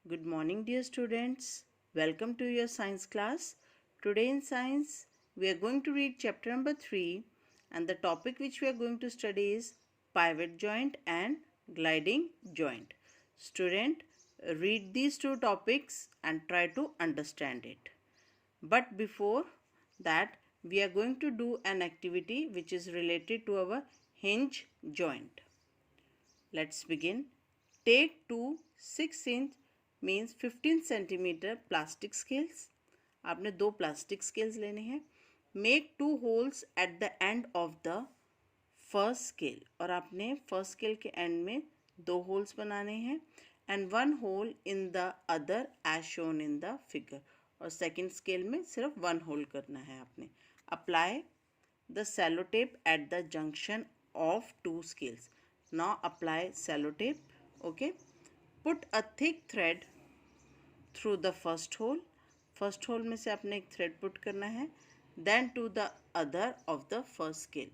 Good morning, dear students. Welcome to your science class. Today in science, we are going to read chapter number 3, and the topic which we are going to study is pivot joint and gliding joint. Student, read these two topics and try to understand it. But before that, we are going to do an activity which is related to our hinge joint. Let's begin. Take two 6-inch means 15 centimeter plastic scales. आपने दो plastic scales लेने हैं. Make two holes at the end of the first scale. और आपने first scale के end में दो holes बनाने हैं. And one hole in the other as shown in the figure. और second scale में सिर्फ one hole करना है आपने. Apply the sellotape at the junction of two scales. Now apply sellotape. Okay. Put a thick thread through the first hole. First hole में से आपने एक thread put करना है. Then to the other of the first scale.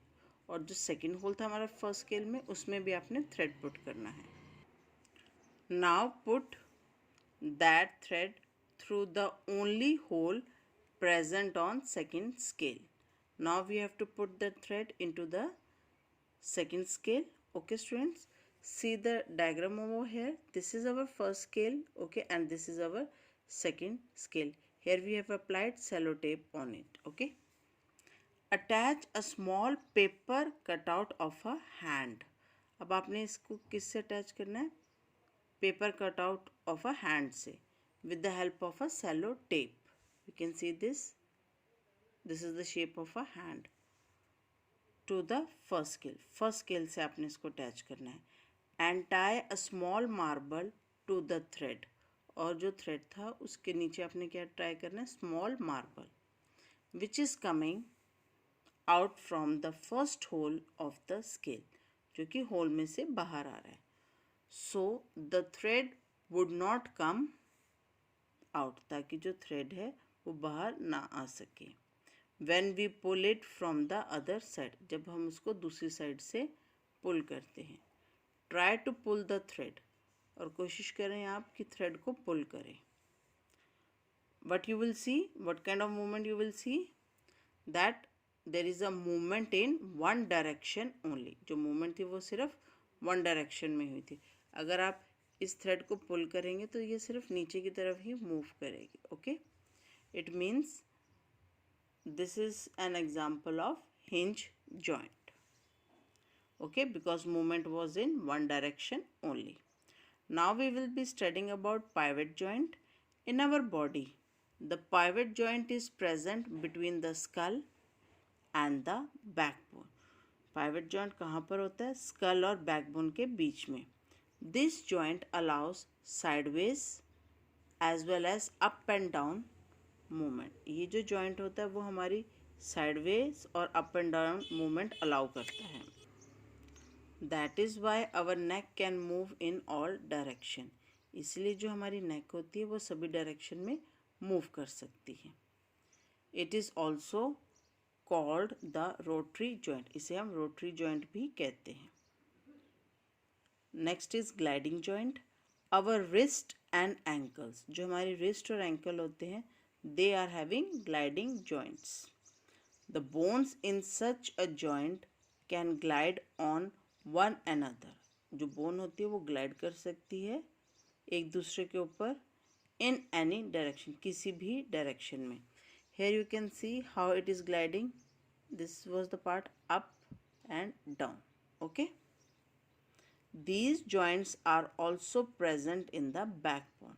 और जो second hole था हमारा first scale में उसमें भी आपने thread put करना है. Now put that thread through the only hole present on second scale. Now we have to put the thread into the second scale. Okay, students, see the diagram over here. This is our first scale, okay, and this is our second scale. Here we have applied sellotape on it. Okay, attach a small paper cutout of a hand. अब आपने इसको किससे attach करना है? Paper cutout of a hand से, with the help of a sellotape. You can see this. This is the shape of a hand. To the first scale. First scale से आपने इसको अटैच करना है. And tie a small marble to the thread. और जो thread था उसके नीचे आपने क्या ट्राई करना है? Small marble, which is coming out from the first hole of the scale, जो कि होल में से बाहर आ रहा है. So the thread would not come out, ताकि जो thread है वो बाहर ना आ सके. When we pull it from the other side, जब हम उसको दूसरी साइड से पुल करते हैं. Try to pull the thread, और कोशिश करें आप कि thread को पुल करें. What you will see, what kind of movement you will see, that there is a movement in one direction only. जो movement थी वो सिर्फ one direction में हुई थी. अगर आप इस thread को पुल करेंगे तो ये सिर्फ नीचे की तरफ ही मूव करेगी. Okay, it means this is an example of hinge joint. Okay, because movement was in one direction only. Now we will be studying about pivot joint. In our body, the pivot joint is present between the skull and the backbone. Pivot joint कहाँ पर होता है? Skull और backbone के बीच में. This joint allows sideways as well as up and down movement. ये जो joint होता है वो हमारी साइडवेज और up and down movement allow करता है. That is why our neck can move in all direction. इसलिए जो हमारी नेक होती है वो सभी डायरेक्शन में मूव कर सकती है. It is also called the rotary joint. इसे हम रोटरी जॉइंट भी कहते हैं. Next is gliding joint. Our wrist and ankles, जो हमारी रिस्ट और एंकल होते हैं, they are having gliding joints. The bones in such a joint can glide on one another. जो बोन होती है वो ग्लाइड कर सकती है एक दूसरे के ऊपर in any direction, किसी भी डायरेक्शन में. Here you can see how it is gliding. This was the part up and down. Okay. These joints are also present in the backbone.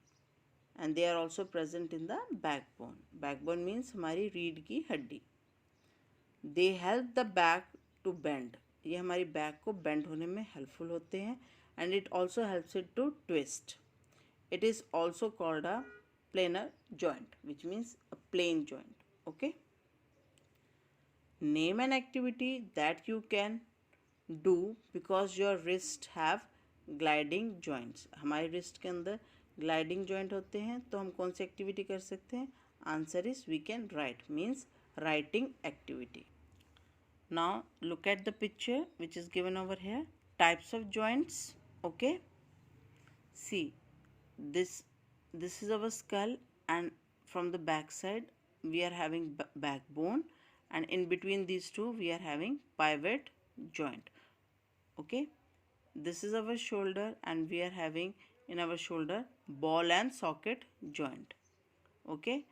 And they are also present in the backbone. Backbone means हमारी रीढ़ की हड्डी. They help the back to bend. ये हमारी back को bend होने में helpful होते हैं. And it also helps it to twist. It is also called a planar joint, which means a plane joint. Okay. Name an activity that you can do because your wrist have gliding joints. हमारी wrist के अंदर gliding joint होते हैं, तो हम कौन सी activity कर सकते हैं? Answer is we can write, means writing activity. Now look at the picture which is given over here. Types of joints. Okay, see this this is our skull, and from the back side we are having backbone, and in between these two we are having pivot joint. Okay, this is our shoulder, and we are having in our shoulder ball and socket joint. Okay,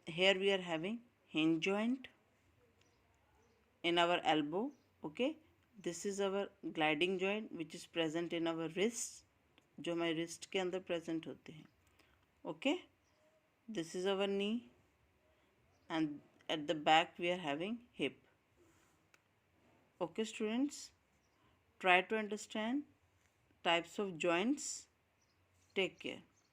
here we are having hinge joint in our elbow. Okay, this is our gliding joint which is present in our wrist, जो हमारे wrist के अंदर present होते हैं. Okay, this is our knee, and at the back we are having hip. Okay students, try to understand types of joints. Take care.